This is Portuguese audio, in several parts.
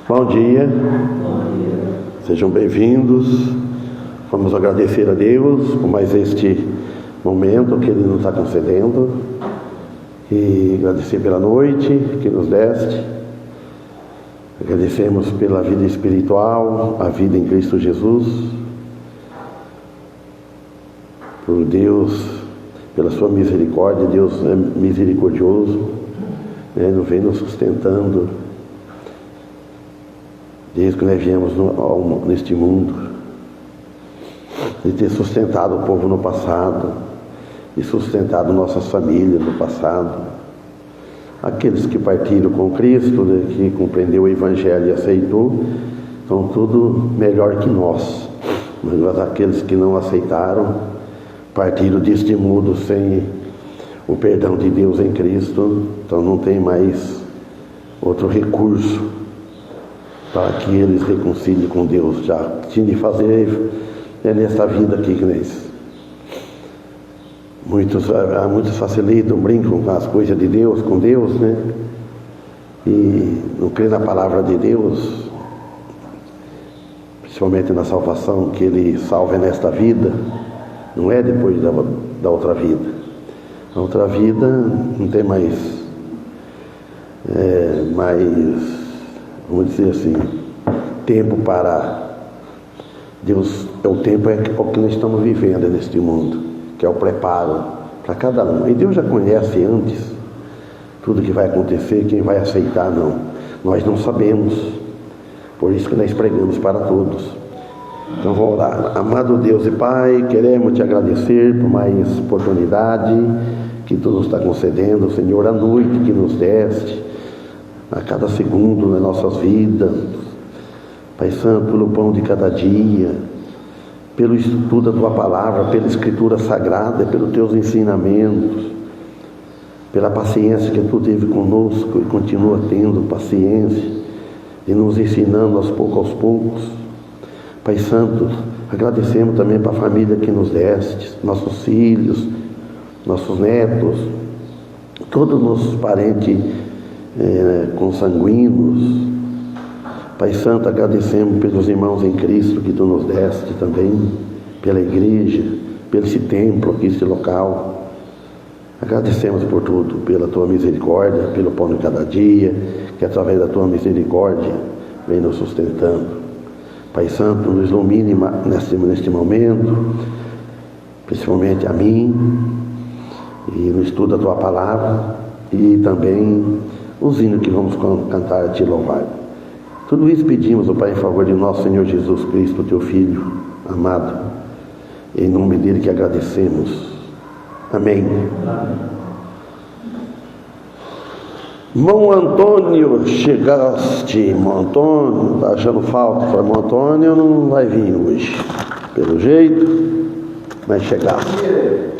Bom dia. Sejam bem-vindos. Vamos agradecer a Deus por mais este momento que Ele nos está concedendo e agradecer pela noite que nos deste. Agradecemos pela vida espiritual, a vida em Cristo Jesus, por Deus, pela sua misericórdia. Deus é misericordioso, Ele vem nos sustentando desde que nós viemos neste mundo, de ter sustentado o povo no passado, e sustentado nossas famílias no passado, aqueles que partiram com Cristo, né, que compreendeu o Evangelho e aceitou, estão tudo melhor que nós. Mas aqueles que não aceitaram, partiram deste mundo sem o perdão de Deus em Cristo, então não tem mais outro recurso para que eles reconciliem com Deus. Já tinha de fazer nessa vida aqui que nós. Muitos facilitam, brincam com as coisas de Deus, com Deus, né? E não creem na palavra de Deus, principalmente na salvação, que Ele salva nesta vida, não é depois da outra vida. A outra vida não tem mais, vamos dizer assim, tempo para Deus. O tempo é o que nós estamos vivendo neste mundo, que é o preparo para cada um. E Deus já conhece antes tudo que vai acontecer, quem vai aceitar, não. Nós não sabemos, por isso que nós pregamos para todos. Então vamos orar. Amado Deus e Pai, queremos te agradecer por mais oportunidade que Tu nos está concedendo, Senhor, a noite que nos deste, a cada segundo nas nossas vidas, Pai Santo, pelo pão de cada dia, pelo estudo da Tua Palavra, pela Escritura Sagrada, pelos Teus ensinamentos, pela paciência que Tu teve conosco e continua tendo paciência, e nos ensinando aos poucos. Pai Santo, agradecemos também para a família que nos deste, nossos filhos, nossos netos, todos os nossos parentes consanguíneos. Pai Santo, agradecemos pelos irmãos em Cristo que Tu nos deste também, pela igreja, pelo esse templo aqui, esse local. Agradecemos por tudo, pela Tua misericórdia, pelo pão de cada dia, que através da Tua misericórdia vem nos sustentando. Pai Santo, nos ilumine neste momento, principalmente a mim, e no estudo da Tua Palavra, e também os hinos que vamos cantar a Te louvar. Tudo isso pedimos, ó Pai, em favor de nosso Senhor Jesus Cristo, Teu Filho amado, em nome dEle que agradecemos. Amém. Irmão Antônio, chegaste. Irmão Antônio, está achando falta? Irmão Antônio não vai vir hoje, pelo jeito, mas chegaste.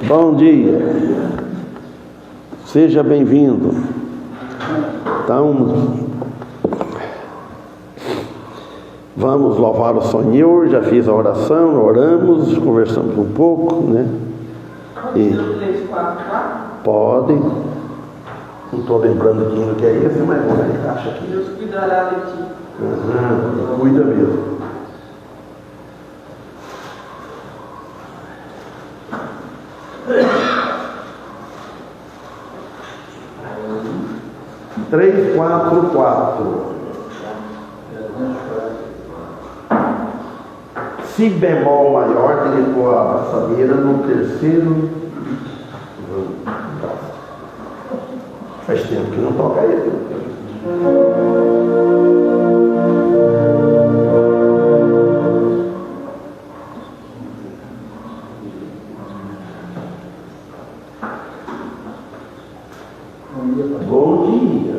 Bom dia. Seja bem-vindo. Então, vamos louvar o Senhor. Já fiz a oração, oramos, conversamos um pouco, né? E podem. Não estou lembrando aqui o que é esse, mas vamos ver, encaixa aqui. Deus cuidará de ti. Cuida mesmo. Três, quatro. Si bemol maior, tem que pôr a braçadeira no terceiro. Faz tempo que não toca ele. Bom dia.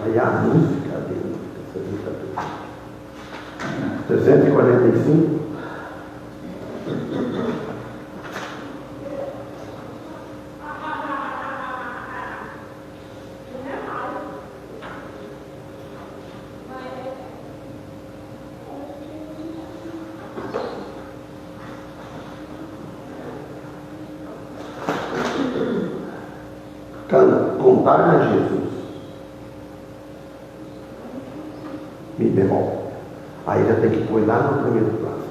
Olha a música dele. 645. Contar a Jesus. Mi bemol. Aí já tem que pôr lá no primeiro plano.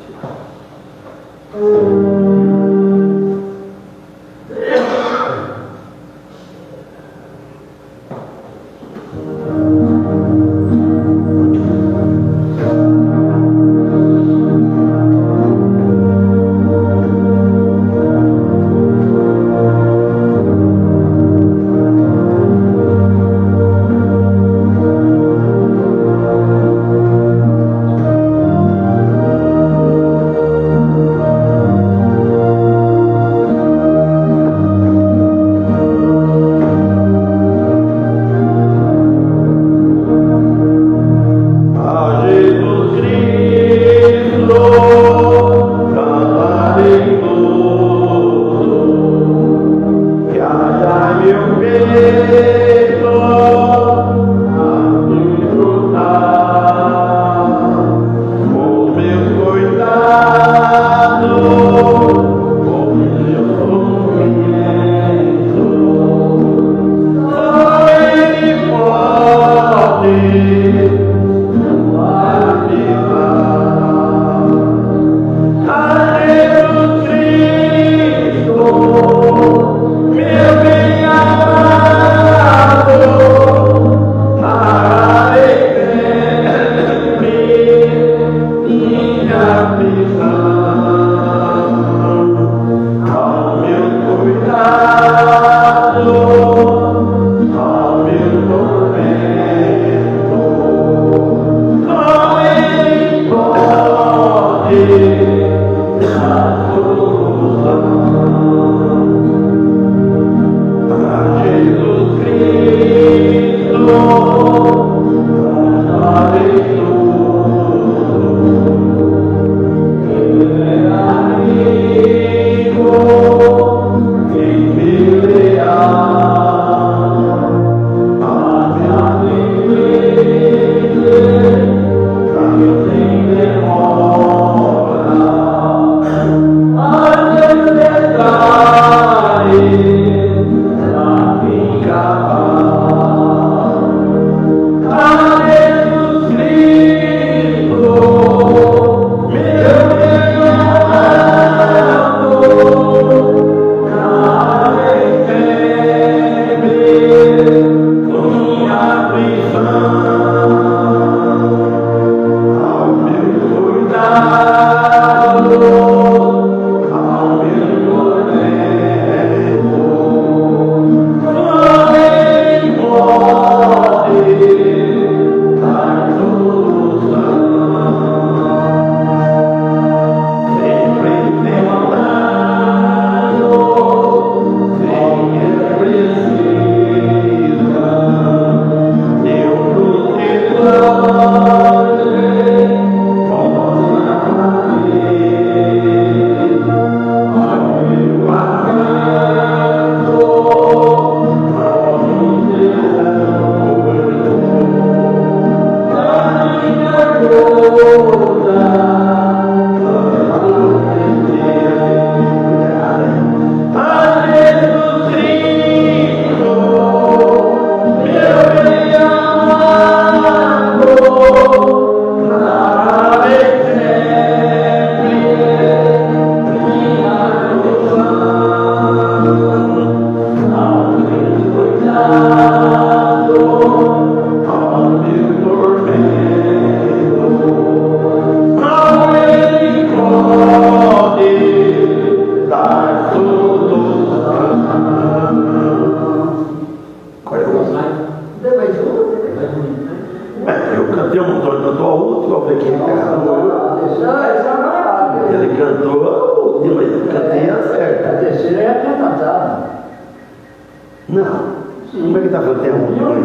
Sim. Como é que está falando? Tem um sonho?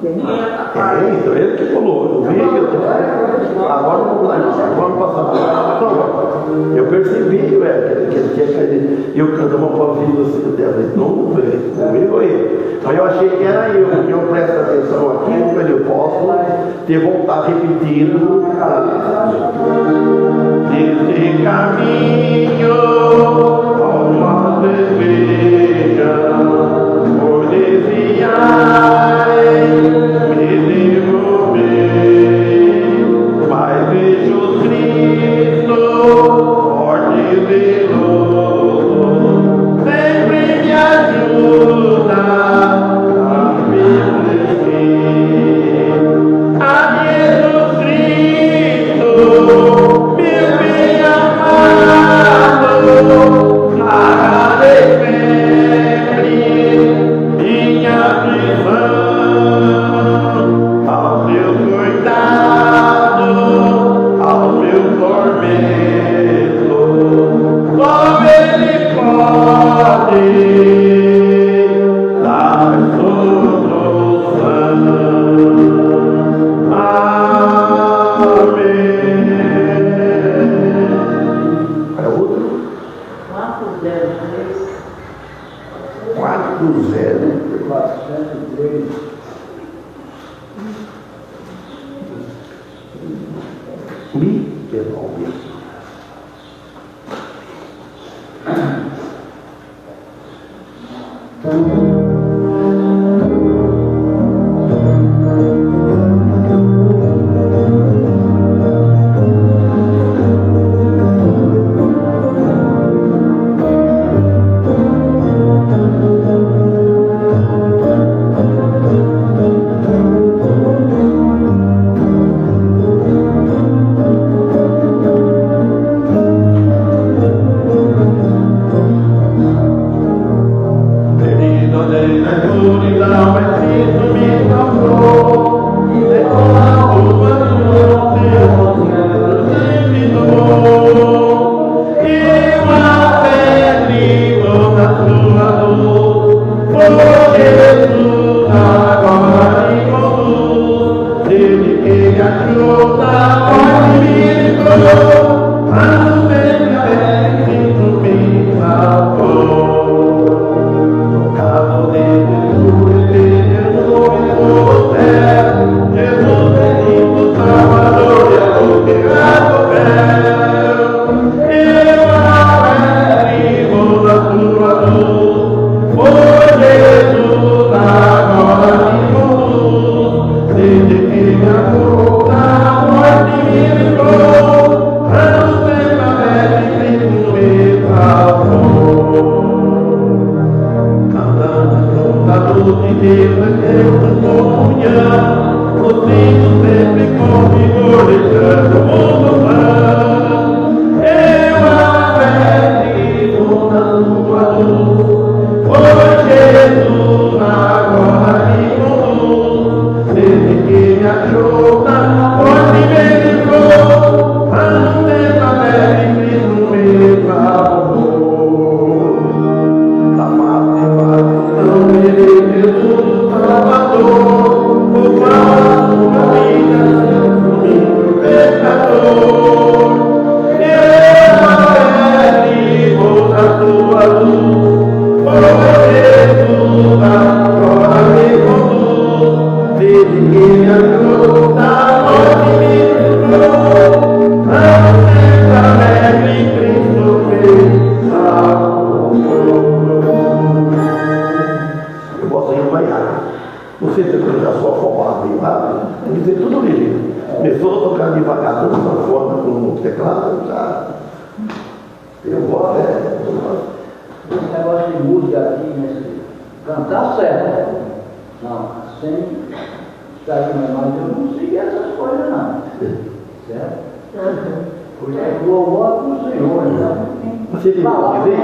Então ele que falou. Eu vi que agora vamos passar. Eu percebi que ele tinha caído. E eu cantava para o filho assim, dela. Não veio comigo ele. Mas eu achei que era eu. Porque eu presto atenção aqui, eu posso ter voltado repetindo. Esse caminho ao mal deseja, por desviar, me derrubei, mas vejo Cristo, forte e zeloso, sempre me ajuda a me seguir. A Jesus Cristo, meu bem amado, agarrei sempre minha prisão ao seu cuidado, ao meu tormento. Como ele pode dar solução? Amém. É outro? 403. 403. Me devolve.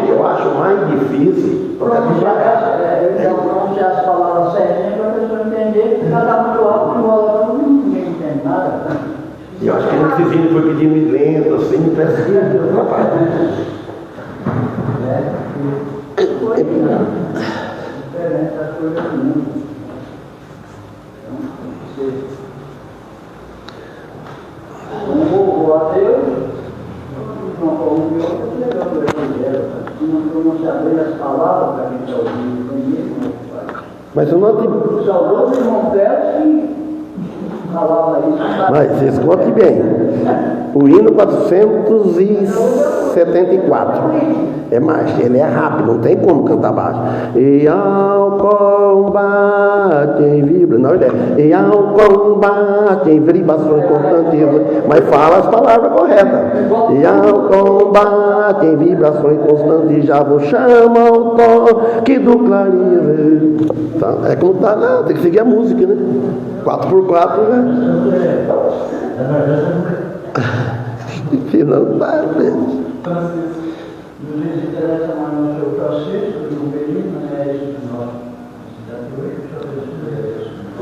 Eu acho mais difícil. Não se as palavras certinhas para a pessoa entender que cada um do alto no outro ninguém entende nada. Eu acho que ele vizinho foi pedindo lento, assim, parece que atrapalha. coisas do mundo. Então, um vovô a Deus, um outro pregando o Evangelho. Se não se abrir as palavras para quem está ouvindo comigo, como é que faz? Mas eu não O saudoso irmão Pérez falava isso. Mas escute bem, o hino 474 é mais, ele é rápido, não tem como cantar baixo. E ao combate em vibra, não, ele é e ao combate em vibrações constantes, mas fala as palavras corretas. E ao combate em vibrações constantes, já vou chamar o toque do clarim. Tá, é como tá, não, tem que seguir a música, né? 4x4, né? Não tá, né? Nos interessa mais no seu Francisco, no Berino, é isso que nós.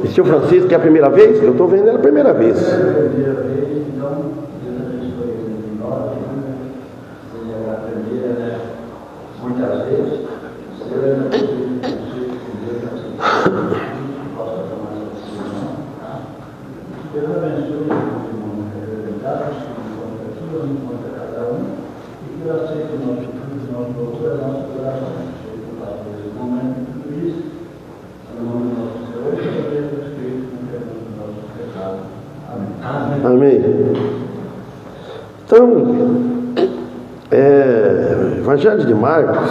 E seu Francisco, que é a primeira vez? Eu estou vendo ele a primeira vez. É a primeira vez, então, Deus abençoe ele em nós, ele é a primeira, né? Muitas vezes, será que possa tomar essa decisão. Deus abençoe os irmãos representados, que encontra aqui, ou encontra cada um, e que eu aceite o nosso fruto, o nosso louvor, a nossa oração. Seja por causa desse momento de tudo isso, no nome do nosso Senhor e do Jesus Cristo, no perdão dos nossos pecados. Amém. Amém. Então, Evangelho de Marcos,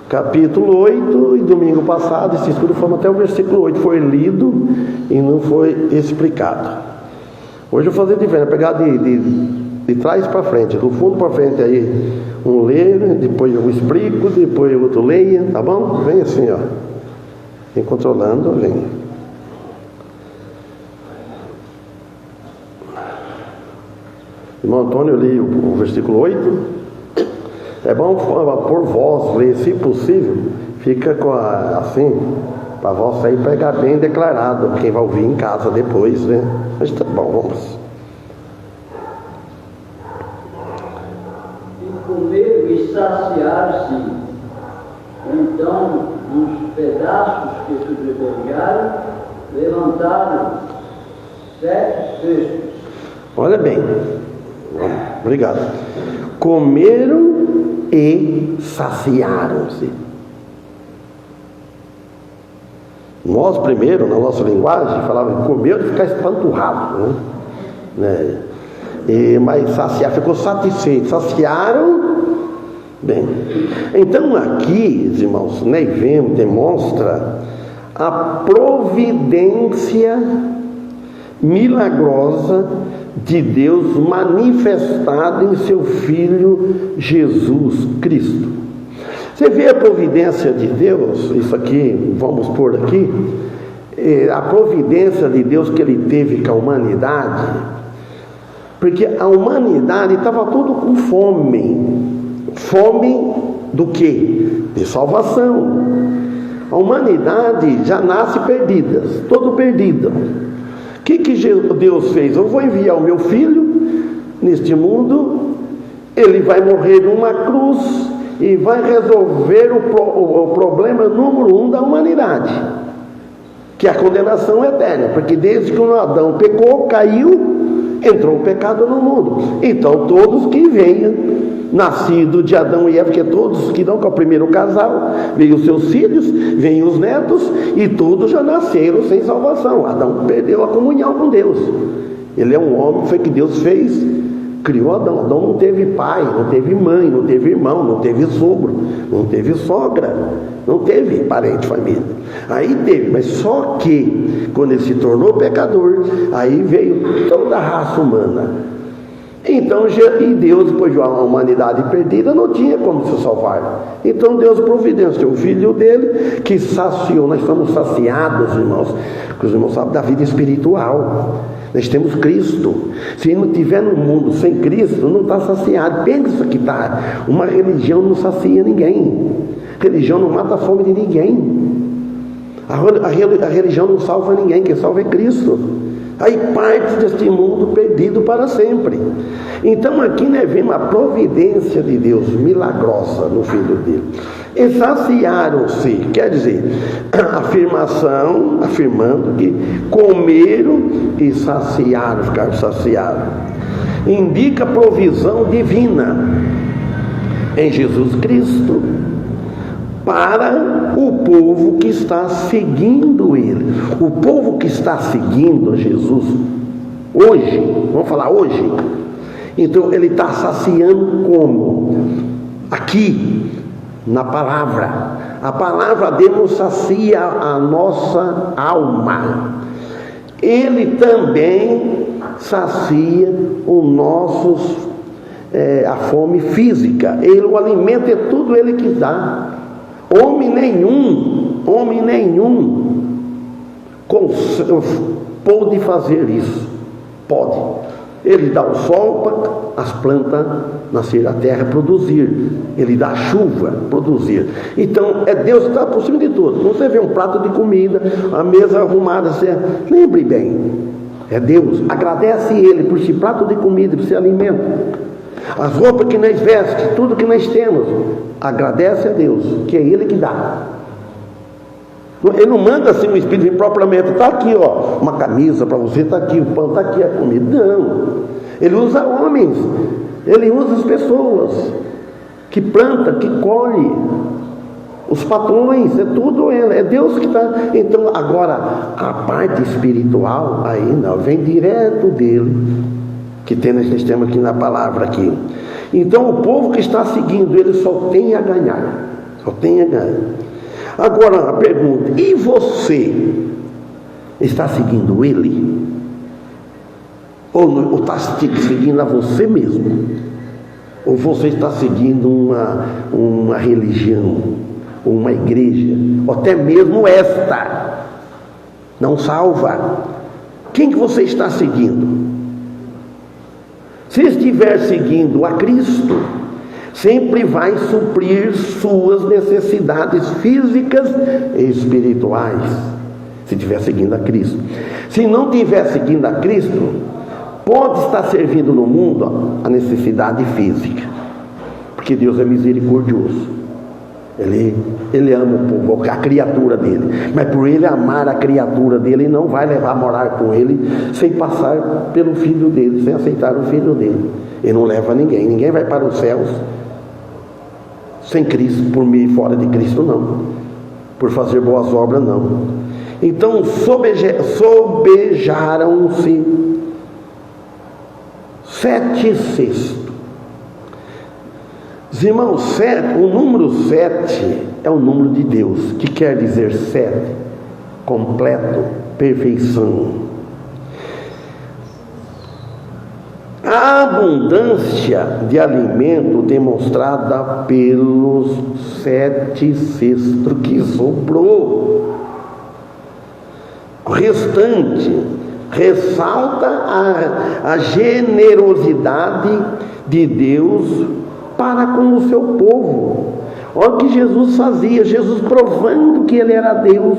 capítulo 8, e domingo passado, esse estudo foi até o versículo 8, foi lido e não foi explicado. Hoje eu vou fazer diferente, pegar de trás para frente, do fundo para frente aí, um lê, depois eu explico, depois o outro leia, tá bom? Vem assim, ó. Vem controlando, vem. Irmão Antônio, eu li o versículo 8. É bom por voz ler, se possível, fica com assim, para a voz sair pegar bem declarado, quem vai ouvir em casa depois, né? Mas tá bom, vamos. E comer e saciar-se, então, dos pedaços que sobrecarregaram, levantaram 7 cestos. Olha bem, obrigado. Comeram e saciaram-se. Nós primeiro, na nossa linguagem, falávamos comer e ficar espanturrado, né? Mas saciar, ficou satisfeito, saciaram. Bem, então aqui, irmãos, Neivem demonstra a providência milagrosa de Deus manifestada em seu Filho Jesus Cristo. Você vê a providência de Deus, isso aqui, vamos pôr aqui, a providência de Deus que Ele teve com a humanidade, porque a humanidade estava tudo com fome. Fome do quê? De salvação. A humanidade já nasce perdida, todo perdida. O que Deus fez? Eu vou enviar o meu filho neste mundo, ele vai morrer numa cruz e vai resolver o problema número 1 da humanidade, que é a condenação eterna, porque desde que o Adão pecou, caiu, entrou o pecado no mundo. Então todos que venham nascido de Adão e Eva, que é todos que não, que é o primeiro casal, veio os seus filhos, vêm os netos, e todos já nasceram sem salvação. Adão perdeu a comunhão com Deus. Ele é um homem, foi que Deus fez, criou Adão. Adão não teve pai, não teve mãe, não teve irmão, não teve sogro, não teve sogra, não teve parente, família. Aí teve, mas só que quando ele se tornou pecador, aí veio toda a raça humana. Então, e Deus, depois de uma humanidade perdida, não tinha como se salvar. Então Deus providenciou o Filho dele, que saciou. Nós estamos saciados, irmãos, porque os irmãos sabem da vida espiritual. Nós temos Cristo. Se não estiver no mundo sem Cristo, não está saciado. Pensa que está. Uma religião não sacia ninguém. Religião não mata a fome de ninguém. A religião não salva ninguém. Quem salva é Cristo. Aí parte deste mundo perdido para sempre. Então aqui nós vemos a providência de Deus milagrosa no Filho dele. E saciaram-se, quer dizer, afirmando que comeram e saciaram, ficaram saciados. Indica provisão divina em Jesus Cristo para o povo que está seguindo Ele. O povo que está seguindo Jesus hoje, vamos falar hoje, então ele está saciando como? Aqui, na palavra. A palavra dele nos sacia a nossa alma. Ele também sacia a fome física. O alimento é tudo ele que dá. Homem nenhum pode fazer isso. Pode. Ele dá o sol para as plantas nascer da terra, produzir. Ele dá a chuva, produzir. Então, é Deus que está por cima de tudo. Quando você vê um prato de comida, a mesa arrumada, você lembre bem, é Deus. Agradece Ele por esse prato de comida, por esse alimento. As roupas que nós vestimos, tudo que nós temos, agradece a Deus, que é Ele que dá. Ele não manda assim um espírito propriamente, está aqui, ó, uma camisa para você, está aqui o pão, está aqui a comida. Não. Ele usa homens, ele usa as pessoas que planta, que colhe, os patrões, é tudo ele, é Deus que está. Então, agora, a parte espiritual aí não, vem direto dele, que tem nesse sistema aqui na palavra aqui. Então, o povo que está seguindo ele só tem a ganhar, só tem a ganhar. Agora a pergunta: e você está seguindo ele? Ou está seguindo a você mesmo? Ou você está seguindo uma religião, ou uma igreja, ou até mesmo esta não salva? Quem que você está seguindo? Se estiver seguindo a Cristo, sempre vai suprir suas necessidades físicas e espirituais, se estiver seguindo a Cristo. Se não estiver seguindo a Cristo, pode estar servindo no mundo a necessidade física, porque Deus é misericordioso. Ele ama o povo, a criatura dele, mas por ele amar a criatura dele, ele não vai levar a morar com ele sem passar pelo filho dele, sem aceitar o filho dele. Ele não leva ninguém vai para os céus sem Cristo, por meio fora de Cristo não, por fazer boas obras não. Então sobejaram-se 7/6. Os irmãos, o número 7 é o número de Deus, que quer dizer 7, completo, perfeição. A abundância de alimento demonstrada pelos 7/6 que sobrou. O restante ressalta a generosidade de Deus para com o seu povo. Olha o que Jesus fazia, Jesus provando que ele era Deus,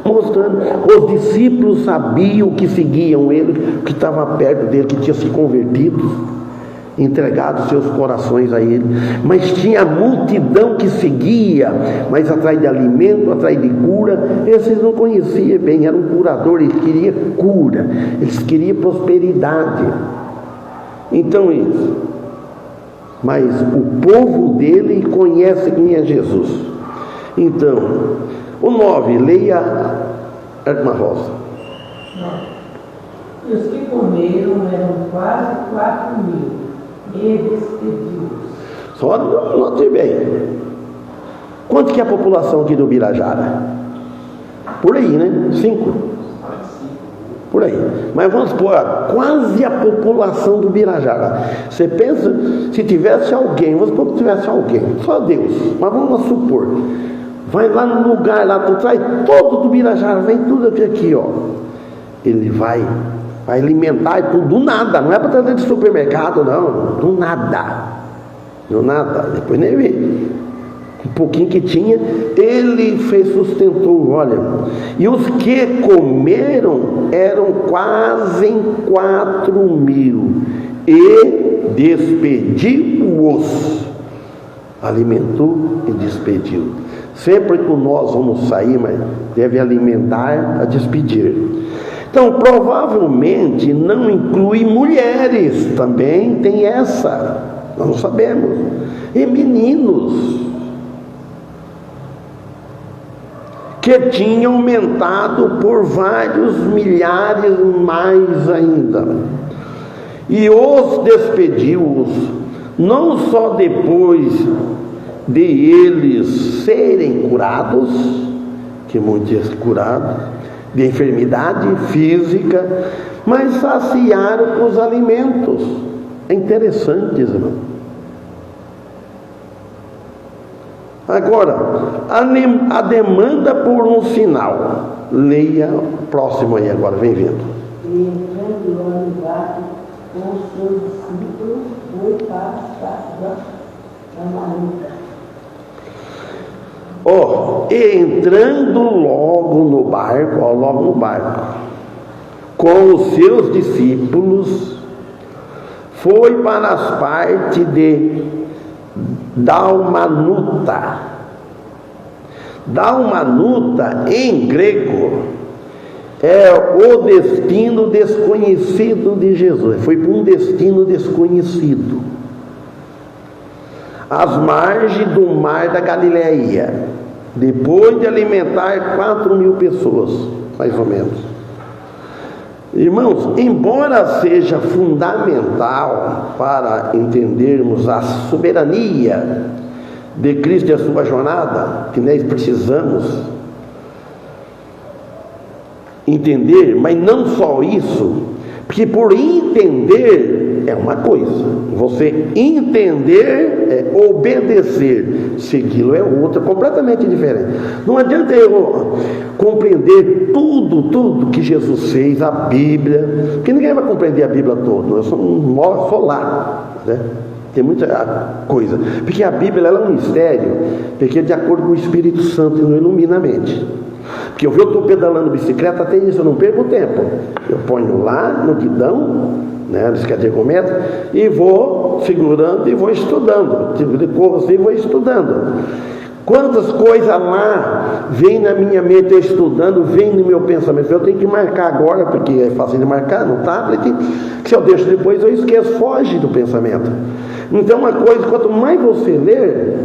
mostrando. Os discípulos sabiam que seguiam ele, que estava perto dele, que tinha se convertido, entregado seus corações a ele, mas tinha a multidão que seguia, mas atrás de alimento, atrás de cura. Esses não conheciam bem, era um curador, eles queriam cura, eles queriam prosperidade. Então isso, mas o povo dele conhece quem é Jesus. Então, o 9, leia Irmã Rosa. E os que comeram eram quase 4.000, e despedidos. Só note bem. Quanto que é a população aqui do Birajara? Por aí, né? 5. Por aí. Mas vamos supor, quase a população do Birajara. Você pensa, se tivesse alguém, vamos supor que tivesse alguém, só Deus, mas vamos supor, vai lá no lugar, lá tu traz todo do Birajara, vem tudo aqui, ó. Ele vai alimentar tudo do nada, não é para trazer de supermercado, não, do nada. Do nada, depois nem vê. o pouquinho que tinha, ele sustentou, olha. E os que comeram eram quase 4.000, e despediu-os. Alimentou e despediu. Sempre que nós vamos sair, mas deve alimentar a despedir. Então, provavelmente não inclui mulheres, também tem essa, nós não sabemos, e meninos, que tinham aumentado por vários milhares mais ainda. E os despediu-os, não só depois de eles serem curados, que muitos curados, de enfermidade física, mas saciaram com os alimentos. É interessante, irmão. Agora, a demanda por um sinal. Leia próximo aí agora, vem vendo. E entrando lá no barco com os seus discípulos, foi para as casas da maluca. E entrando logo no barco, com os seus discípulos, foi para as partes de Dalmanuta. Dalmanuta, em grego, é o destino desconhecido de Jesus. Foi para um destino desconhecido, às margens do mar da Galileia, depois de alimentar 4.000 pessoas, mais ou menos. Irmãos, embora seja fundamental para entendermos a soberania de Cristo e a sua jornada, que nós precisamos entender, mas não só isso, porque por entender é uma coisa, você entender é obedecer, segui-lo é outra, completamente diferente. Não adianta eu compreender tudo que Jesus fez, a Bíblia, porque ninguém vai compreender a Bíblia toda, eu sou lá, né? Tem muita coisa, porque a Bíblia ela é um mistério, porque é de acordo com o Espírito Santo e não ilumina a mente. Porque eu estou pedalando bicicleta, até isso eu não perco tempo, eu ponho lá no guidão, né, ergométrico, e vou segurando e vou estudando, corro assim e vou estudando. Quantas coisas lá vem na minha mente, eu estudando, vem no meu pensamento. Eu tenho que marcar agora, porque é fácil de marcar no tablet, que se eu deixo depois eu esqueço, foge do pensamento. Então uma coisa, quanto mais você ler,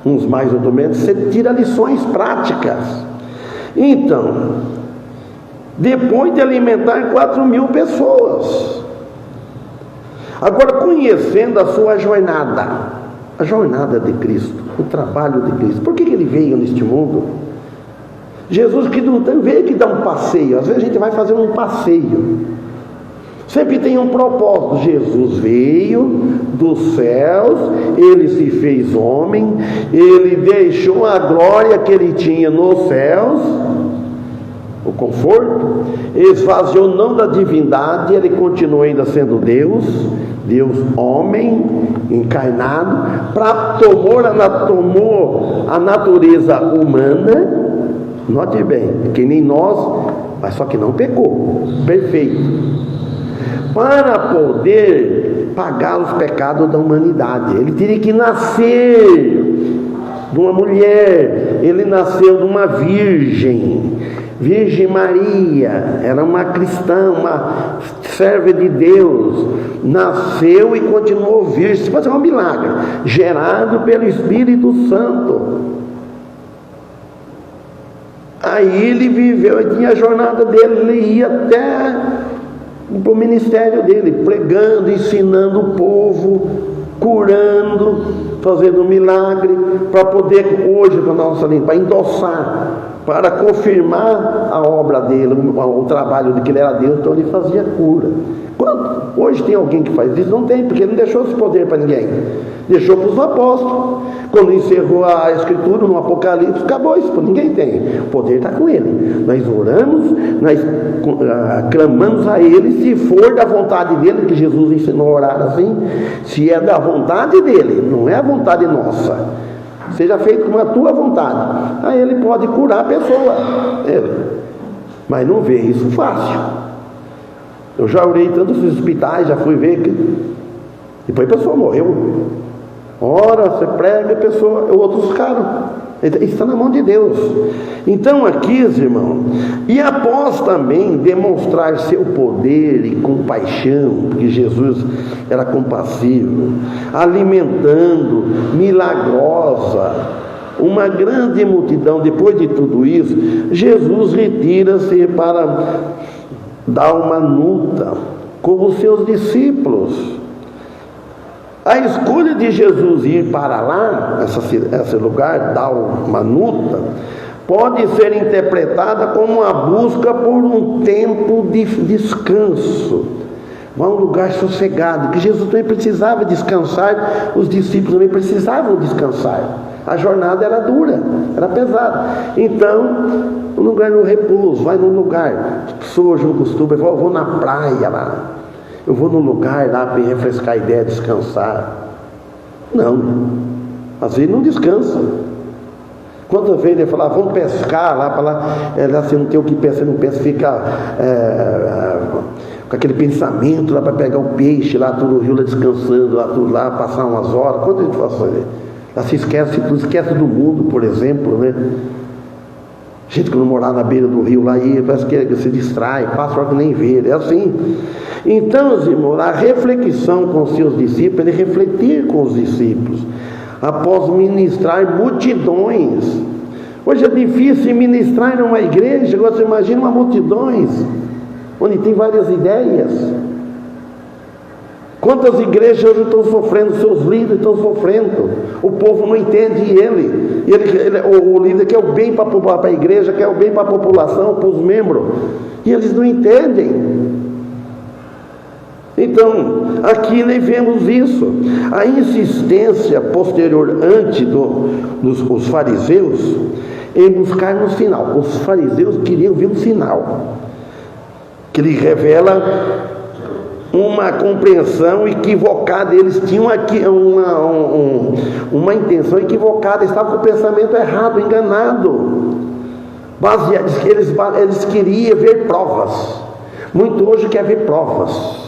uns mais outros menos, você tira lições práticas. Então, depois de alimentar 4.000 pessoas, agora conhecendo a sua jornada, a jornada de Cristo, o trabalho de Cristo, por que ele veio neste mundo? Jesus que não veio que dar um passeio, às vezes a gente vai fazer um passeio, sempre tem um propósito. Jesus veio dos céus, ele se fez homem, ele deixou a glória que ele tinha nos céus, o conforto, esvaziou não da divindade, ele continua ainda sendo Deus homem, encarnado, tomou a natureza humana, note bem, que nem nós, mas só que não pecou, perfeito, para poder pagar os pecados da humanidade. Ele teria que nascer de uma mulher, ele nasceu de uma virgem Maria, era uma cristã, uma serva de Deus, nasceu e continuou virgem. Isso pode ser um milagre, gerado pelo Espírito Santo. Aí ele viveu, ele tinha a jornada dele, ele ia até para o ministério dele, pregando, ensinando o povo, curando, fazendo milagre, para poder hoje, para nossa língua, para endossar, para confirmar a obra dele, o trabalho de que ele era Deus, então ele fazia cura. Hoje tem alguém que faz isso? Não tem, porque ele não deixou esse poder para ninguém, deixou para os apóstolos. Quando encerrou a Escritura no Apocalipse, acabou isso, ninguém tem, o poder está com ele. Nós oramos, nós clamamos a ele, se for da vontade dele, que Jesus ensinou a orar assim, se é da vontade dele, não é a vontade nossa. seja feito como a tua vontade. Aí ele pode curar a pessoa, mas não vê isso fácil. Eu já orei em tantos hospitais, já fui ver que depois a pessoa morreu. Ora, você prega, a pessoa, outros ficaram. Isso está na mão de Deus. Então aqui, irmão, e após também demonstrar seu poder e compaixão, porque Jesus era compassivo, alimentando, milagrosa, uma grande multidão, depois de tudo isso, Jesus retira-se para dar uma luta com os seus discípulos. A escolha de Jesus ir para lá, esse lugar, Dalmanuta, pode ser interpretada como uma busca por um tempo de descanso, um lugar sossegado, que Jesus também precisava descansar, os discípulos também precisavam descansar. A jornada era dura, era pesada. Então, um lugar no repouso, vai num lugar, as pessoas não costumam, eu vou na praia lá. Eu vou num lugar lá para refrescar a ideia, descansar. Não, às vezes não descansa. Quantas vezes ele fala, vamos pescar lá para lá, você não tem o que pensar, não pensa, fica com aquele pensamento lá para pegar o peixe lá, tudo no rio lá descansando, lá, tudo lá, passar umas horas. Quanto a gente faz fazer? Lá se esquece do mundo, por exemplo, né? Gente que não morar na beira do rio lá, e parece que se distrai, passa hora que nem vê, é assim. Então, irmãos, a reflexão com os seus discípulos, ele refletir com os discípulos, após ministrar multidões. Hoje é difícil ministrar numa igreja, agora você imagina uma multidões, onde tem várias ideias. Quantas igrejas hoje estão sofrendo, seus líderes estão sofrendo, o povo não entende ele, o líder quer o bem para a igreja, quer o bem para a população, para os membros, e eles não entendem. Então, aqui nós vemos isso, a insistência posterior dos fariseus em buscar no sinal. Os fariseus queriam ver um sinal, que lhe revela uma compreensão equivocada. Eles tinham aqui uma intenção equivocada, estavam com o pensamento errado, enganado. Eles queriam ver provas. Muito hoje quer ver provas.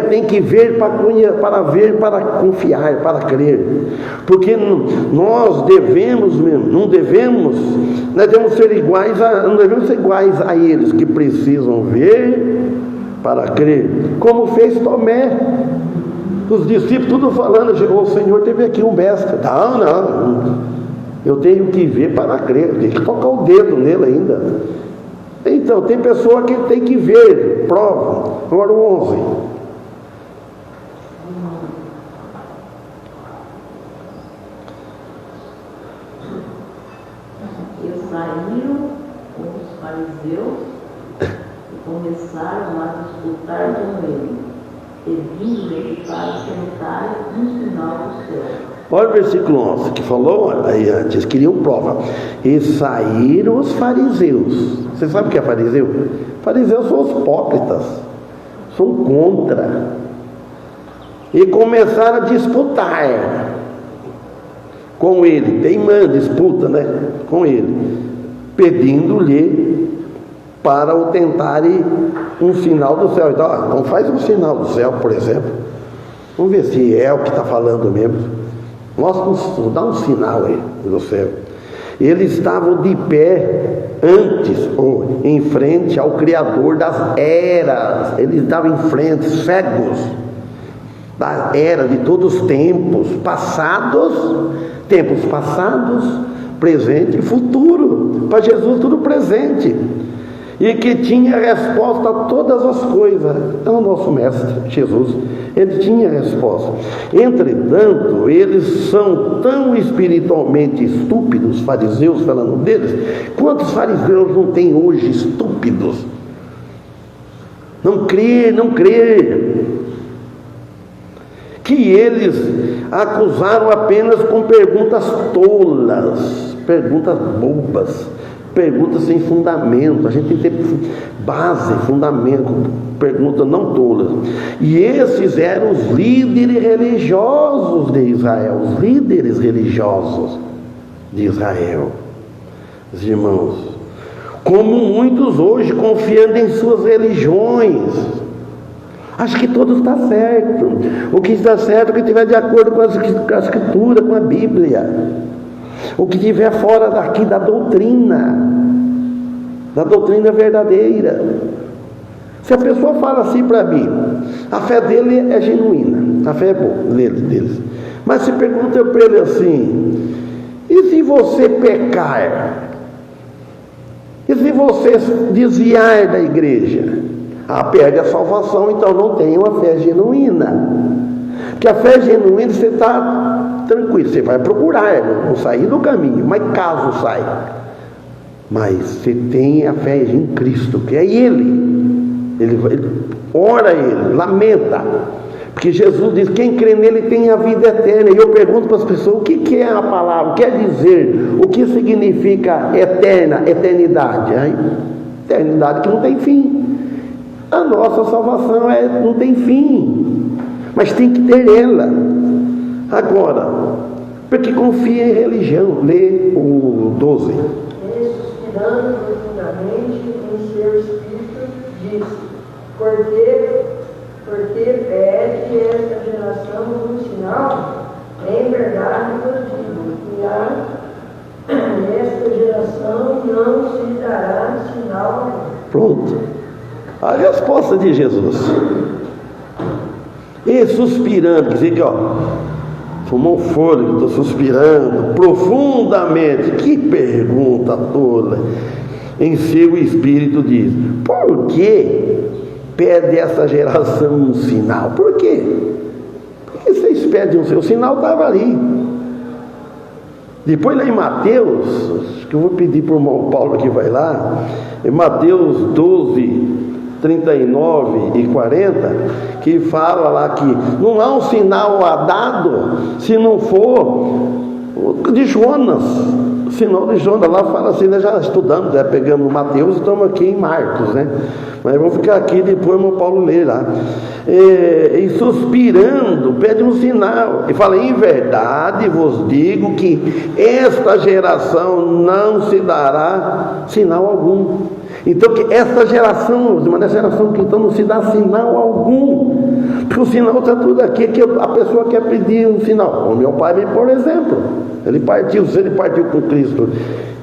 Tem que ver para ver, para confiar, para crer. Porque nós devemos mesmo, nós devemos ser iguais a eles, que precisam ver para crer, como fez Tomé. Os discípulos tudo falando, o Senhor teve aqui um mestre. Não, eu tenho que ver para crer, tem que tocar o dedo nele ainda. Então, tem pessoa que tem que ver, prova. Agora o 11. E saíram os fariseus e começaram a disputar com ele, pedindo-lhe para tentar um sinal do céu. Olha o versículo 11 que falou aí antes, queriam prova. E saíram os fariseus. Você sabe o que é fariseu? Fariseus são os hipócritas, são contra. E começaram a disputar com ele, teimando, disputa, com ele, pedindo-lhe para o tentarem um sinal do céu. Então faz um sinal do céu, por exemplo. Vamos ver se é o que está falando mesmo. Mostra, dá um sinal aí do céu. Eles estavam de pé antes, ou em frente ao Criador das eras. Eles estavam em frente, cegos da era de todos os tempos passados, presente e futuro. Para Jesus tudo presente, e que tinha resposta a todas as coisas. É o nosso mestre Jesus, ele tinha resposta. Entretanto, eles são tão espiritualmente estúpidos, fariseus, falando deles. Quantos fariseus não tem hoje estúpidos? Não crer, que eles acusaram apenas com perguntas tolas, perguntas bobas, perguntas sem fundamento. A gente tem que ter base, fundamento, perguntas não tolas. E esses eram os líderes religiosos de Israel, os líderes religiosos de Israel. Os irmãos, como muitos hoje confiando em suas religiões, acho que tudo está certo. O que está certo é o que estiver de acordo com a Escritura, com a Bíblia. O que estiver fora daqui da doutrina verdadeira. Se a pessoa fala assim para mim, a fé dele é genuína, a fé é boa deles. Mas se pergunta para ele assim: e se você pecar? E se você desviar da igreja? Perde a salvação, então não tem uma fé genuína. Porque a fé genuína, você está tranquilo, você vai procurar, não sair do caminho, mas caso saia. Mas você tem a fé em Cristo, que é Ele ora Ele, lamenta. Porque Jesus diz: quem crê nele tem a vida eterna. E eu pergunto para as pessoas: o que é a palavra? Quer dizer, o que significa eternidade? Eternidade que não tem fim. A nossa salvação não tem fim, mas tem que ter ela. Agora, porque confia em religião. Lê o 12. Suspirando profundamente em seu espírito, disse: porque pede esta geração um sinal? Em verdade vos digo que esta geração não se dará sinal algum. Pronto. A resposta de Jesus. E suspirando, quer dizer que fumou um fôlego, estou suspirando profundamente. Que pergunta tola. Em seu espírito diz: por que pede essa geração um sinal? Por quê? Porque vocês pedem um sinal? O sinal estava ali. Depois lá em Mateus, acho que eu vou pedir para o irmão Paulo que vai lá, em Mateus 12, 39 e 40, que fala lá que não há um sinal dado se não for o de Jonas. O sinal de Jonas lá fala assim, nós já estudamos, já pegamos Mateus e estamos aqui em Marcos, né? Mas vamos ficar aqui, depois o irmão Paulo lê lá. E suspirando, pede um sinal. E fala: em verdade vos digo que esta geração não se dará sinal algum. Então, que essa geração, uma geração que então não se dá sinal algum. Porque o sinal está tudo aqui, que a pessoa quer pedir um sinal. O meu pai, por exemplo, se ele partiu com Cristo,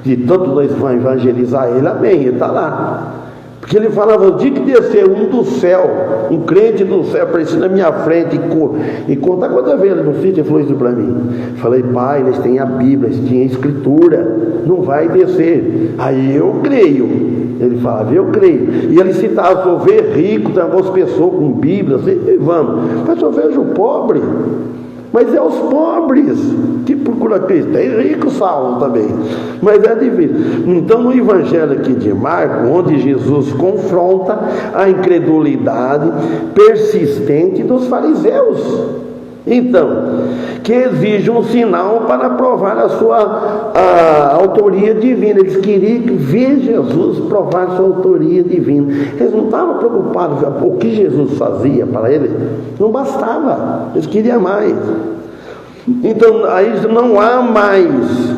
de tanto nós vamos evangelizar ele, amém, ele está lá. Porque ele falava: o dia que descer um do céu, um crente do céu, aparecer na minha frente e contar quantas vezes ele não fez, ele falou isso para mim. Falei: pai, eles têm a Bíblia, eles têm a Escritura, não vai descer. Aí eu creio. Ele falava: eu creio. E ele citava: se eu ver rico, tem algumas pessoas com Bíblia, assim, vamos. Mas eu vejo o pobre. Mas é os pobres que procuram Cristo. Tem rico salvo também, mas é difícil. Então, no Evangelho aqui de Marcos, onde Jesus confronta a incredulidade persistente dos fariseus, então, que exige um sinal para provar a sua autoria divina. Eles queriam ver Jesus provar sua autoria divina. Eles não estavam preocupados com o que Jesus fazia para eles. Não bastava. Eles queriam mais. Então, aí não há mais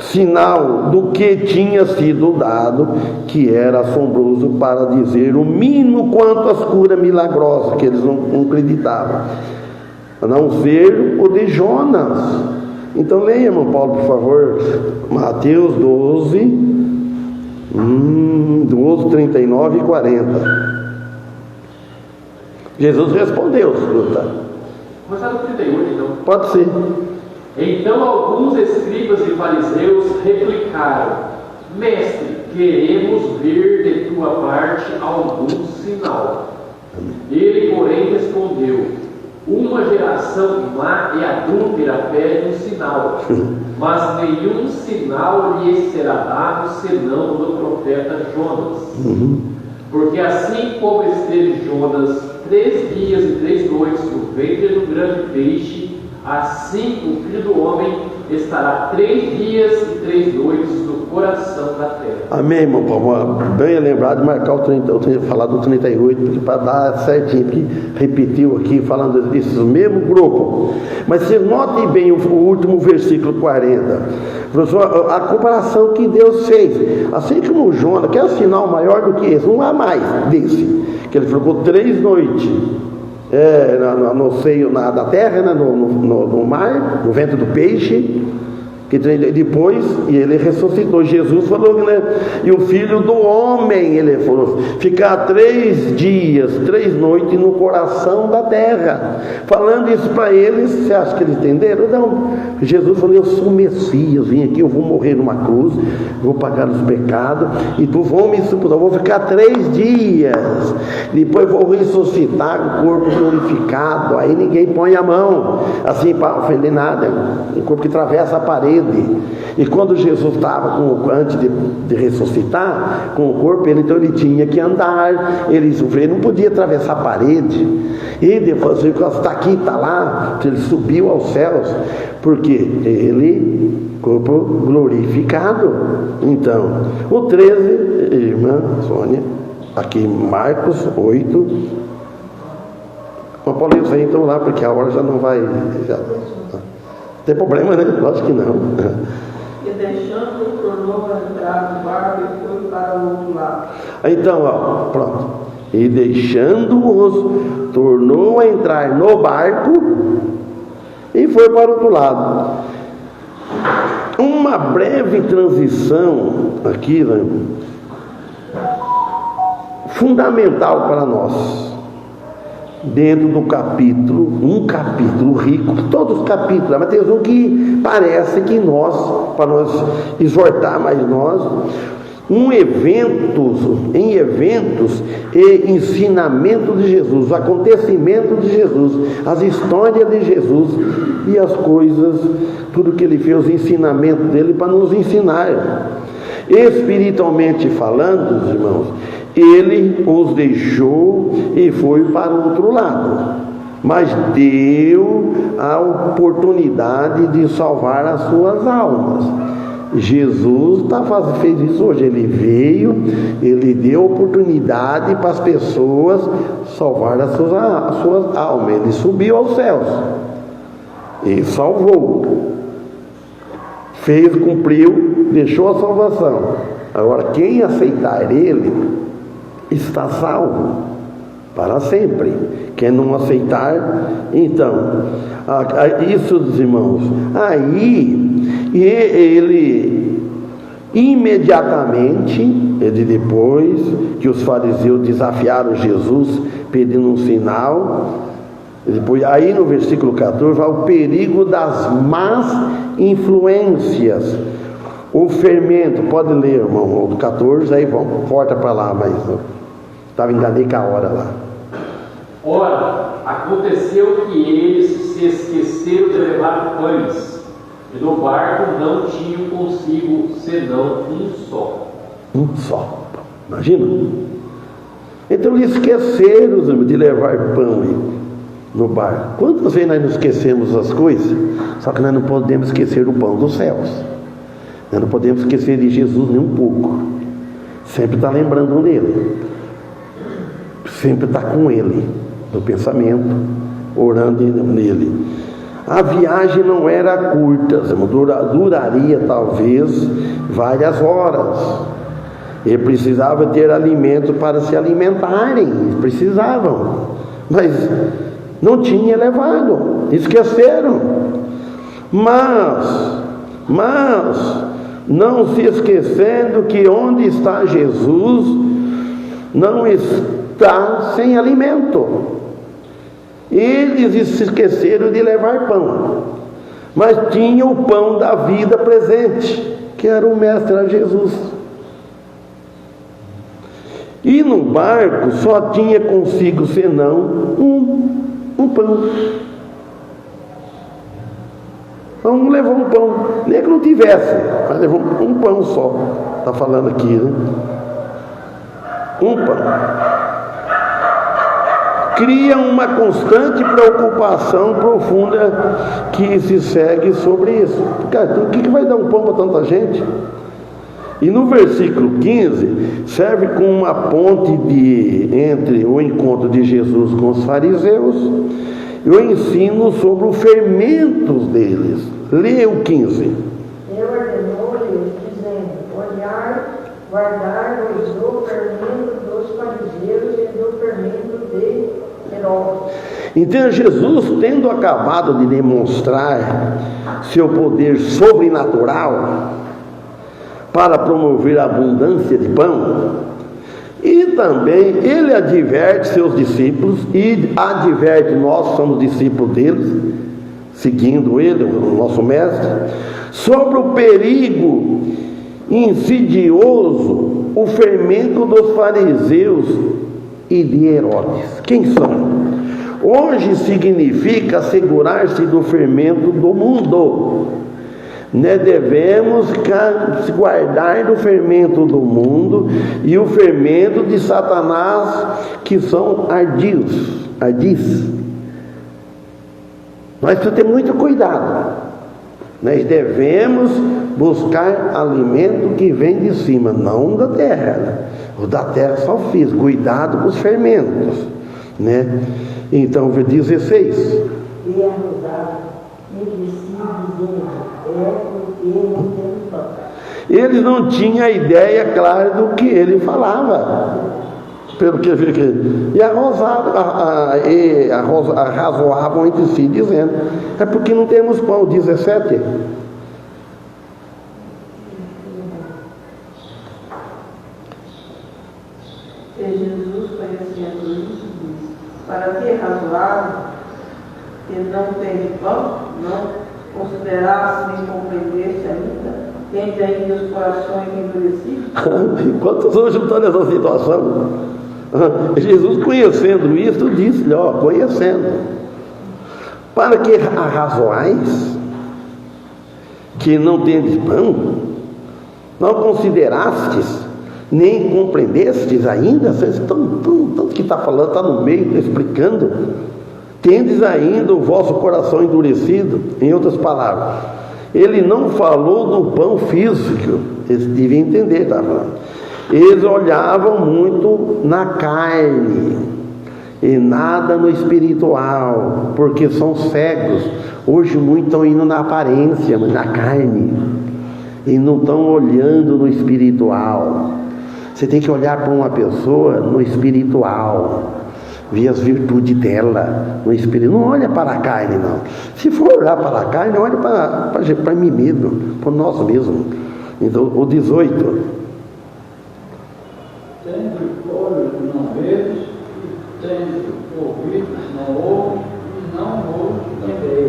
sinal do que tinha sido dado, que era assombroso para dizer o mínimo quanto às curas milagrosas, que eles não acreditavam, a não ser o de Jonas. Então leia, irmão Paulo, por favor, Mateus 12, 39 e 40. Jesus respondeu, escuta. Começar no 38, então. Pode ser. Então alguns escribas e fariseus replicaram: mestre, queremos ver de tua parte algum sinal. Ele, porém, respondeu: uma geração má e adúltera pede um sinal, mas nenhum sinal lhe será dado senão do profeta Jonas. Porque assim como esteve Jonas 3 dias e 3 noites no ventre do grande peixe, assim o Filho do Homem estará 3 dias e 3 noites no coração da terra. Amém, irmão Paulo? Bem lembrado de marcar o 30, eu tinha falado do 38, porque para dar certinho, porque repetiu aqui, falando disso, mesmo grupo. Mas vocês notem bem o último versículo 40. Professor, a comparação que Deus fez, assim como o Jonas, que é um sinal maior do que esse, não há mais desse, que ele ficou 3 noites no seio da terra, né, no mar, no ventre do peixe, que depois ele ressuscitou. Jesus falou, né? E o Filho do Homem, ele falou, ficar 3 dias, 3 noites no coração da terra. Falando isso para eles, você acha que eles entenderam? Não. Jesus falou, eu sou o Messias, vim aqui, eu vou morrer numa cruz, vou pagar os pecados, e tu vão me suportar, eu vou ficar 3 dias, depois vou ressuscitar o corpo glorificado. Aí ninguém põe a mão, assim, para ofender nada, um corpo que atravessa a parede. E quando Jesus estava, antes de ressuscitar, com o corpo, então ele tinha que andar, ele não podia atravessar a parede. E depois, está aqui, está lá, ele subiu aos céus, porque ele, corpo glorificado. Então, o 13, irmã Sônia, aqui Marcos 8. Mas Paulinho, vem então lá, porque a hora já não vai. Tem problema, né? Lógico que não. E deixando, tornou a entrar no barco e foi para o outro lado. Então, ó, pronto. E deixando-os, tornou a entrar no barco e foi para o outro lado. Uma breve transição aqui, né? Fundamental para nós. Dentro do capítulo, um capítulo rico, todos os capítulos, mas tem um que parece que para nós exortar mais nós, em eventos e ensinamento de Jesus, os acontecimentos de Jesus, as histórias de Jesus e as coisas, tudo que ele fez, os ensinamentos dele para nos ensinar. Espiritualmente falando, irmãos, ele os deixou e foi para o outro lado, mas deu a oportunidade de salvar as suas almas. Jesus fez isso hoje, ele veio, ele deu oportunidade para as pessoas salvar as suas almas. Ele subiu aos céus e salvou, cumpriu, deixou a salvação. Agora quem aceitar ele está salvo para sempre. Quem não aceitar, então, isso, irmãos, aí ele imediatamente, depois que os fariseus desafiaram Jesus pedindo um sinal, depois, aí no versículo 14 vai o perigo das más influências. O fermento, pode ler, irmão, o 14, aí vamos, volta para lá, mas estava enganei com a hora lá. Ora, aconteceu que eles se esqueceram de levar pães, e no barco não tinham consigo senão um só. Um só, imagina. Então eles esqueceram de levar pão no barco. Quantas vezes nós nos esquecemos das coisas? Só que nós não podemos esquecer o pão dos céus. Nós não podemos esquecer de Jesus nem um pouco. Sempre está lembrando dele. Sempre está com ele, no pensamento, orando nele. A viagem não era curta, duraria talvez várias horas. Ele precisava ter alimento para se alimentarem, eles precisavam, mas não tinha levado, esqueceram. Mas não se esquecendo que onde está Jesus não está sem alimento. Eles se esqueceram de levar pão, mas tinha o pão da vida presente, que era o mestre, era Jesus. E no barco só tinha consigo senão um pão. Então não levou um pão, nem que não tivesse, mas levou um pão só. Está falando aqui, né? Um pão. cria uma constante preocupação profunda que se segue sobre isso. Cara, o que vai dar um pão para tanta gente? E no versículo 15, serve como uma ponte entre o encontro de Jesus com os fariseus e o ensino sobre os fermentos deles. Leia o 15. Ele ordenou-lhes, dizendo: guardai-vos do fermento dos fariseus e do fermento de Herodes. Então Jesus, tendo acabado de demonstrar seu poder sobrenatural para promover a abundância de pão, e também ele adverte seus discípulos, e adverte, nós somos discípulos deles, seguindo ele, o nosso mestre, sobre o perigo insidioso, o fermento dos fariseus e de Herodes. Quem são? Hoje significa assegurar-se do fermento do mundo. Devemos se guardar do fermento do mundo e o fermento de Satanás, que são ardis. Nós precisamos ter muito cuidado. Nós devemos buscar alimento que vem de cima, não da terra. O da terra só fiz, cuidado com os fermentos, Então, 16. E arrojado, e disse, dizendo: é porque não temos pão. Eles não tinham a ideia clara do que ele falava. Pelo que e arrazoavam entre si, dizendo: é porque não temos pão. 17. E Jesus, conhecendo isso, disse: para que razoável que não tem pão, não considerasse nem compreendesse ainda, tende ainda os corações endurecidos? Enquanto estamos juntando essa situação, Jesus, conhecendo isso, disse-lhe: conhecendo, para que arrazoais que não tendes pão, não considerastes nem compreendestes ainda? Vocês tanto que está falando, está no meio, está explicando. Tendes ainda o vosso coração endurecido. Em outras palavras, ele não falou do pão físico, eles deviam entender, tá falando. Eles olhavam muito na carne e nada no espiritual, porque são cegos. Hoje muitos estão indo na aparência, mas na carne, e não estão olhando no espiritual. Você tem que olhar para uma pessoa no espiritual, ver as virtudes dela no espírito. Não olha para a carne, não. Se for olhar para a carne, olha para mim mesmo, para nós mesmos. Então, o 18. Tendo olhos não vedes, e tendo ouvidos não ouvem, e não ouves também.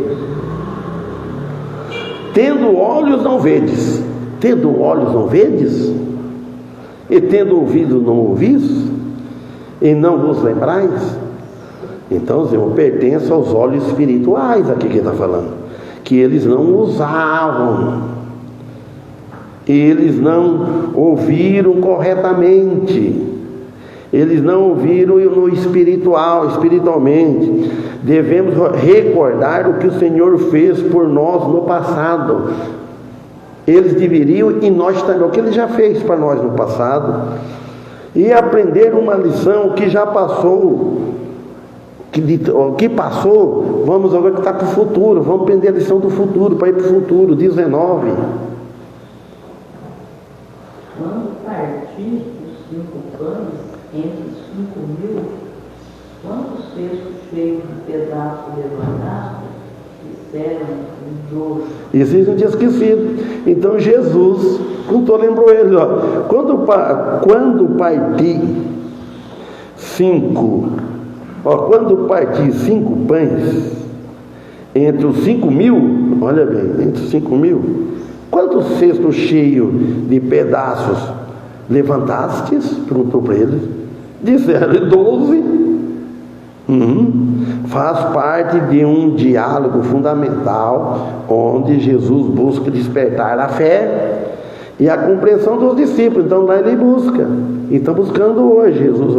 Tendo olhos não vedes. Tendo olhos não vedes? E tendo ouvido não ouvis? E não vos lembrais? Então, Senhor, pertence aos olhos espirituais aqui que está falando, que eles não usavam, eles não ouviram corretamente, eles não ouviram no espiritualmente. Devemos recordar o que o Senhor fez por nós no passado. Eles deveriam, e nós também, o que Ele já fez para nós no passado, e aprender uma lição que já passou, que passou, vamos agora que está para o futuro, vamos aprender a lição do futuro, para ir para o futuro. 19. Quando partir os 5 pães entre os 5.000, quantos cestos cheios de pedaços levantados disseram um jogo? Isso eles não tinham esquecido. Então Jesus contou, lembrou eles: quando partir 5 pães entre os 5.000, olha bem, entre os 5.000, quantos cestos cheios de pedaços levantastes? Perguntou para eles. Disseram: 12. Faz parte de um diálogo fundamental, onde Jesus busca despertar a fé e a compreensão dos discípulos. Então lá ele busca, e está buscando hoje. Jesus,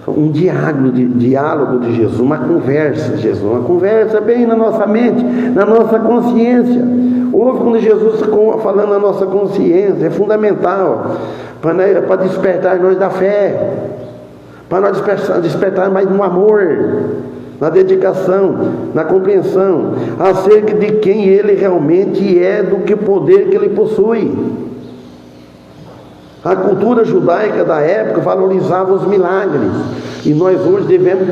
um diálogo de Jesus, uma conversa de Jesus, uma conversa bem na nossa mente, na nossa consciência. Ouve quando Jesus está falando na nossa consciência, é fundamental para despertar nós da fé, para nós despertar mais no amor, na dedicação, na compreensão acerca de quem Ele realmente é, do que o poder que Ele possui. A cultura judaica da época valorizava os milagres, e nós hoje devemos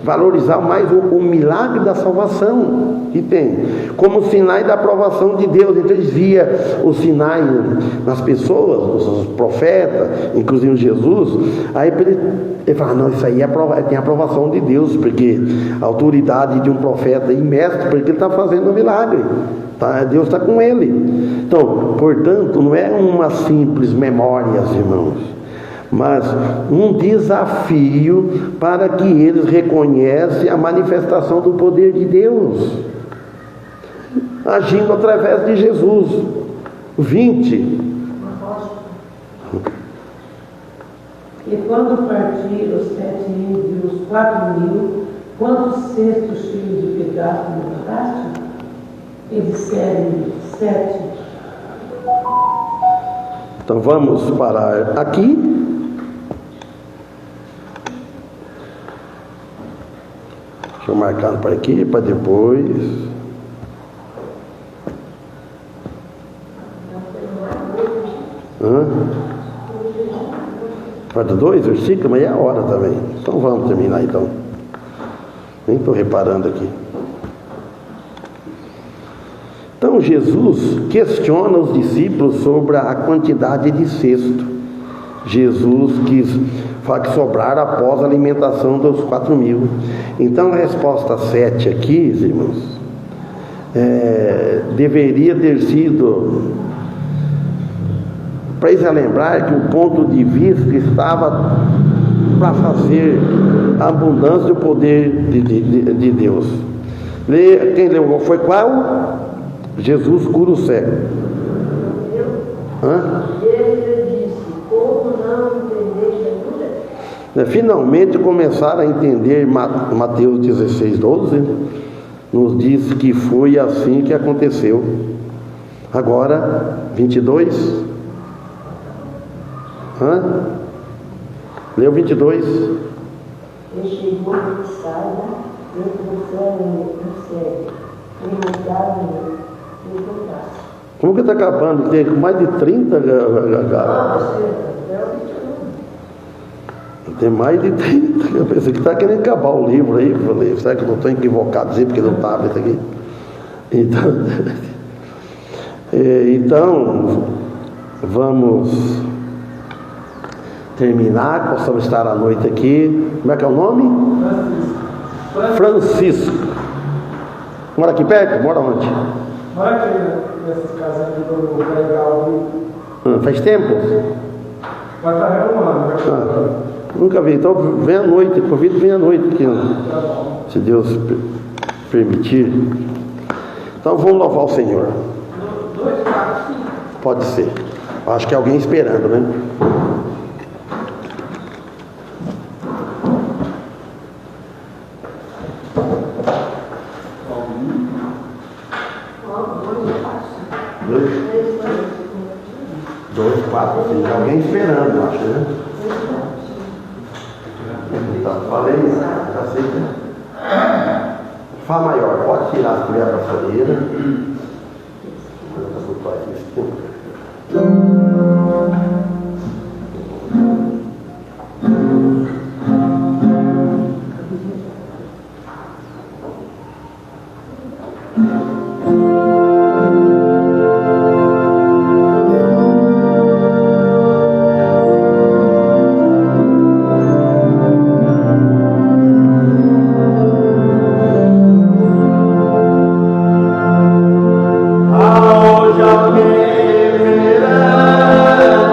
valorizar mais o milagre da salvação que tem, como sinais da aprovação de Deus. Então eles viam os sinais nas pessoas, os profetas, inclusive Jesus. Aí ele fala: não, isso aí tem aprovação de Deus, porque a autoridade de um profeta e mestre, porque ele está fazendo um milagre. Deus está com ele. Então, portanto, não é uma simples memória, irmãos, mas um desafio para que eles reconheçam a manifestação do poder de Deus, agindo através de Jesus. 20. E quando partiram os 7.000 e os 4.000, quantos cestos cheios de pedaços levantaste? E disseram-lhe: 7. Então vamos parar aqui. Deixa eu marcar para aqui, para depois. Falta 2 versículos, mas é a hora também. Então vamos terminar então. Nem estou reparando aqui. Então Jesus questiona os discípulos sobre a quantidade de cesto. Jesus quis falar que sobraram após a alimentação dos 4.000. Então a resposta 7 aqui, irmãos, deveria ter sido para eles lembrar que o ponto de vista estava para fazer a abundância do poder de Deus. Quem leu foi qual? Jesus cura o cego. Ele disse: como não entendeis ainda? Finalmente começaram a entender. Mateus 16:12 nos diz que foi assim que aconteceu. Agora 22. Leu 22. E chegou de Saia, e trouxeram-lhe um cego, e mudaram-lhe e voltasse. Como que está acabando? Tem mais de 30. Tem mais de 30. Eu pensei que está querendo acabar o livro aí. Falei: será que eu não estou equivocado dizer porque não estava isso aqui? Então vamos terminar. Possamos estar à noite aqui. Como é que é o nome? Francisco. Mora aqui perto? Mora onde? Mora aqui nessas casas aqui do Legal. Faz tempo? Vai estar renovando. Nunca vi. Então vem à noite. Convido, vem à noite aqui, se Deus permitir. Então vamos louvar o Senhor. 2, 4, 5. Pode ser. Acho que é alguém esperando, né? Tem alguém esperando, acho, né? Então, falei, já sei que Fá maior, pode tirar se tiver a passadeira. Ao já me verás.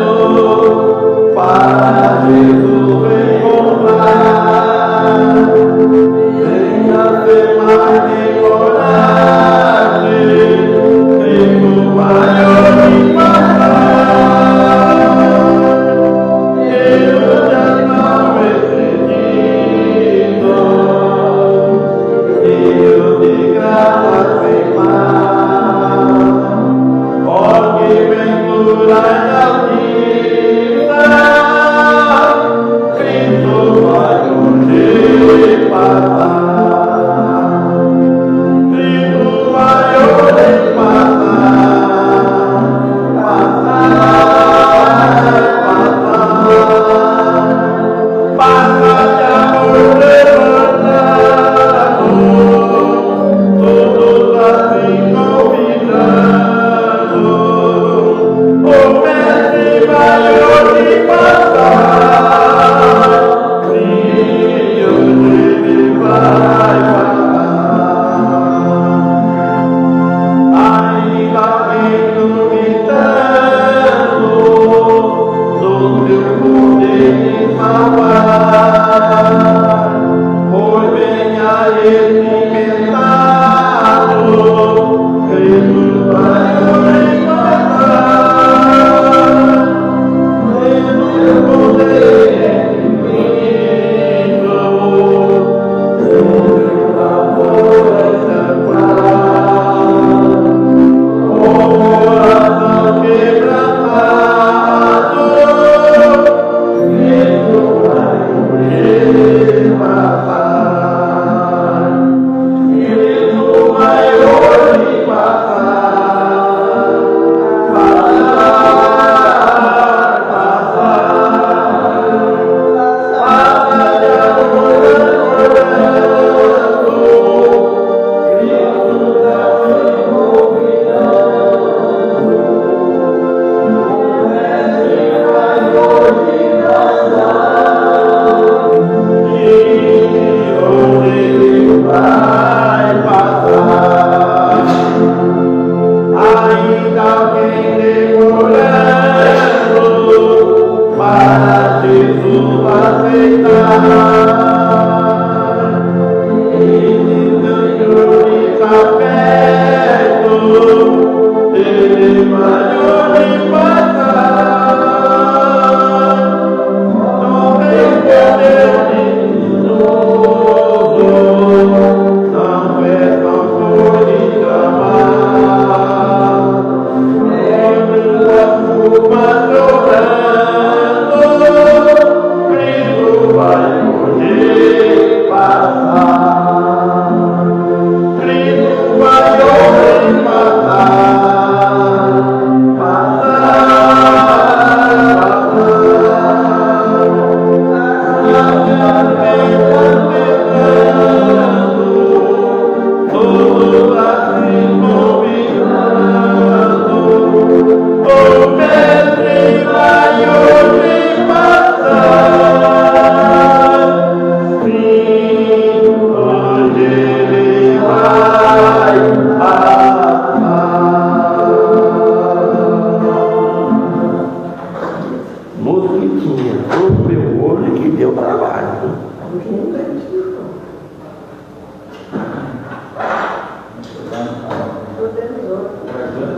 Mosquitinha, todo meu olho que deu trabalho.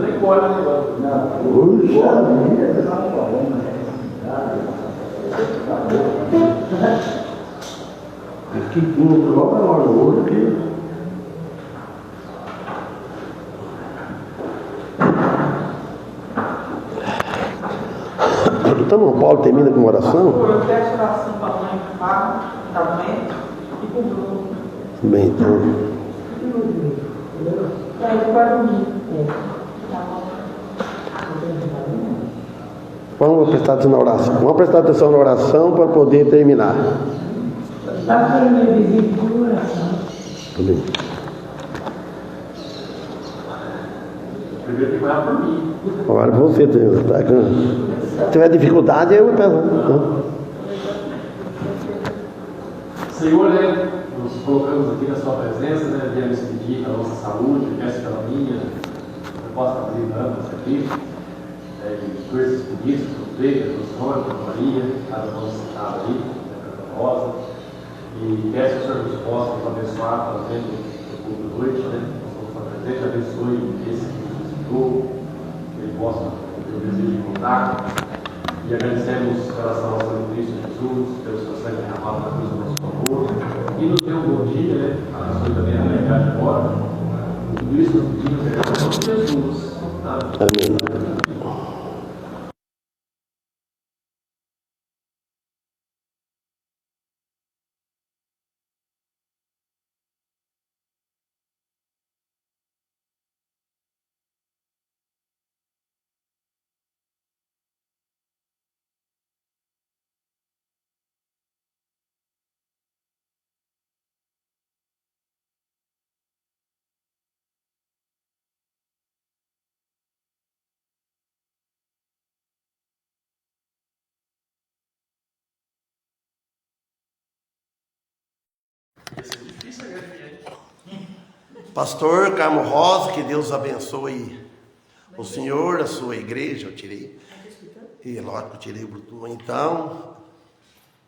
Nem pode, né? Puxa vida. Mosquitinho logo na hora do olho aqui. Então, o Paulo termina com uma oração. Eu peço oração para a mãe que fala, está doente, e para o Bruno. Bem, então. Vamos prestar atenção na oração. Vamos prestar atenção na oração para poder terminar. Está fazendo minha visita de oração. Tudo bem. Primeiro tem que orar por mim. Agora você tá? Se tiver dificuldade, eu peço. Senhor, né, nos colocamos aqui na sua presença, né, viemos pedir pela nossa saúde, peço pela minha, eu posso estar brindando isso aqui, de coisas bonitas, do Pedro, do Sônia, da Maria, cada um citado ali, da Rosa, e peço que o Senhor nos possa nos abençoar, fazendo o culto da noite, né, nós estamos presente, abençoe esse que nos visitou, que ele possa ter o desejo de contato. E agradecemos pela salvação de Cristo Jesus, pelo seu sangue derramado na cruz do nosso favor. E nos dê um bom dia, né? Abençoe também a realidade de fora. Tudo isso nós pedimos em nome de Jesus. Tá? Amém. Pastor Carmo Rosa, que Deus abençoe o senhor, a sua igreja. Eu tirei, e lógico, eu tirei o Bluetooth. Então,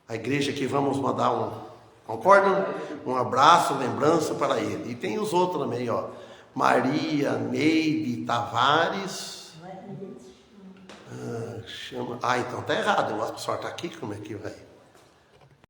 a igreja aqui, vamos mandar concordam? Um abraço, lembrança para ele. E tem os outros também, ó. Maria Neide Tavares. Então tá errado, o nosso pessoal tá aqui, como é que vai?